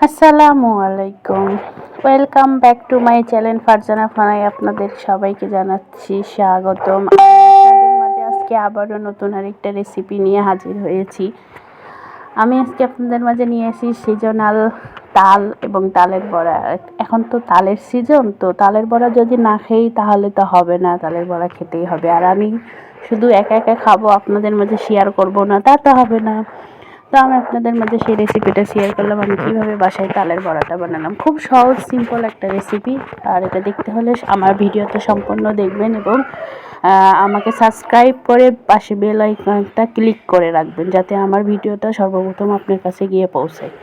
আসসালামু আলাইকুম, welcome back to my channel Farzana Fanai. আপনাদের সবাইকে জানাচ্ছি স্বাগতম। আপনাদের মাঝে আজকে আবারও নতুন আরেকটা রেসিপি নিয়ে হাজির হয়েছি। আমি আজকে আপনাদের মাঝে নিয়ে এসেছি সিজনাল তাল এবং তালের বড়া। এখন তো তালের সিজন, তো তালের বড়া যদি না খেই তাহলে তো হবে না, তালের বড়া খেতেই হবে। আর আমি শুধু একা একা খাবো, আপনাদের মাঝে শেয়ার করব না তা তো হবে না। তো আমি আপনাদের মাঝে সেই রেসিপিটা শেয়ার করলাম, আমি কীভাবে বাসায় তালের বড়াটা বানালাম। খুব সহজ সিম্পল একটা রেসিপি। আর এটা দেখতে হলে আমার ভিডিওটা সম্পূর্ণ দেখবেন এবং আমাকে সাবস্ক্রাইব করে পাশে বেল আইকনটা ক্লিক করে রাখবেন, যাতে আমার ভিডিওটা সর্বপ্রথম আপনার কাছে গিয়ে পৌঁছায়।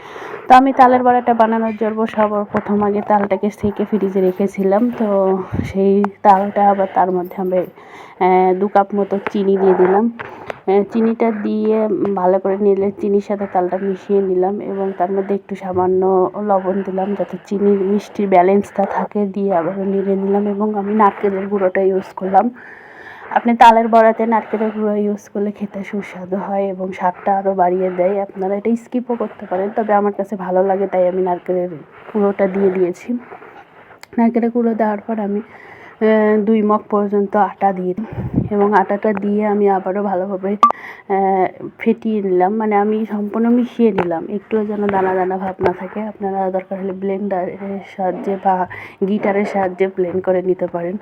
তো আমি তালের বড়াটা বানানোর জন্য সর্বপ্রথম আগে তালটাকে সেঁকে ফ্রিজে রেখেছিলাম। তো সেই তালটা আবার তার মধ্যে আমি 2 কাপ মতো চিনি দিয়ে দিলাম। চিনিটা দিয়ে ভালো করে নিলে চিনির সাথে তালটা মিশিয়ে নিলাম এবং তার মধ্যে একটু সামান্য লবণ দিলাম যাতে চিনির মিষ্টির ব্যালেন্সটা থাকে, দিয়ে আবারও নেড়ে নিলাম এবং আমি নারকেলের গুঁড়োটা ইউজ করলাম। আপনি তালের বড়াতে নারকেলের গুঁড়ো ইউজ করলে খেতে সুস্বাদু হয় এবং স্বাদটা আরও বাড়িয়ে দেয়। আপনারা এটা স্কিপও করতে পারেন, তবে আমার কাছে ভালো লাগে তাই আমি নারকেলের গুঁড়োটা দিয়ে দিয়েছি। নারকেলের গুঁড়ো দেওয়ার পর আমি 2 মগ পর্যন্ত আটা দিয়ে দিই এবং আটাটা দিয়ে আমি আবারও ভালোভাবে ফেটিয়ে নিলাম, মানে আমি সম্পূর্ণ মিশিয়ে নিলাম, একটুও যেন দানা দানা ভাব না থাকে। আপনারা দরকার হলে ব্লেন্ডারের সাহায্যে বা গিটারের সাহায্যে ব্লেন্ড করে নিতে পারেন।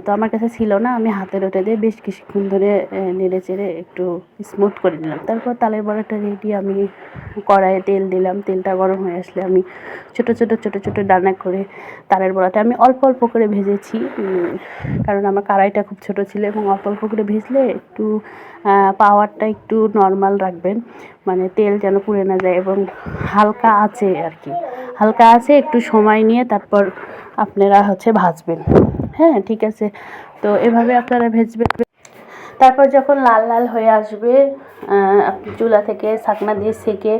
তো আমার কাছে ছিল না, আমি হাতের ওটা দিয়ে বেশ কিছুক্ষণ ধরে নেড়ে চেড়ে একটু স্মুথ করে নিলাম। তারপর তালের বড়াটা রেডি। আমি কড়াইয়ে তেল দিলাম, তেলটা গরম হয়ে আসলে আমি ছোটো ছোটো দানা করে তালের বড়াটা আমি অল্প অল্প করে ভেজেছি, কারণ আমার কড়াইটা খুব ছোটো ছিল এবং অল্প অল্প করে ভেজলে একটু পাওয়ারটা একটু নর্মাল রাখবেন, মানে তেল যেন পুড়ে না যায় এবং হালকা আছে আর কি, হালকা আছে একটু সময় নিয়ে তারপর আপনারা ভাজবেন। হ্যাঁ, ঠিক আছে। তো এভাবে আপনারা ভেজবেন। তারপর যখন লাল লাল হয়ে আসবে, আপনি চুলা থেকে ছাঁকনা দিয়ে সেঁকে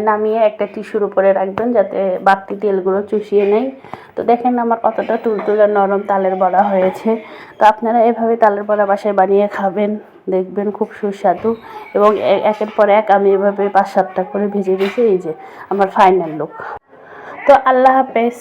নামিয়ে একটা টিস্যুর উপরে রাখবেন যাতে বাড়তি তেলগুলো চুষিয়ে নেয়। তো দেখেন আমার কতটা তুলতুলে নরম তালের বড়া হয়েছে। তো আপনারা এভাবে তালের বড়া বাসায় বানিয়ে খাবেন, দেখবেন খুব সুস্বাদু। এবং একের পর এক আমি এভাবে 5-7টা করে ভেজে ভেজে এই যে আমার ফাইনাল লুক। তো আল্লাহ হাফেজ।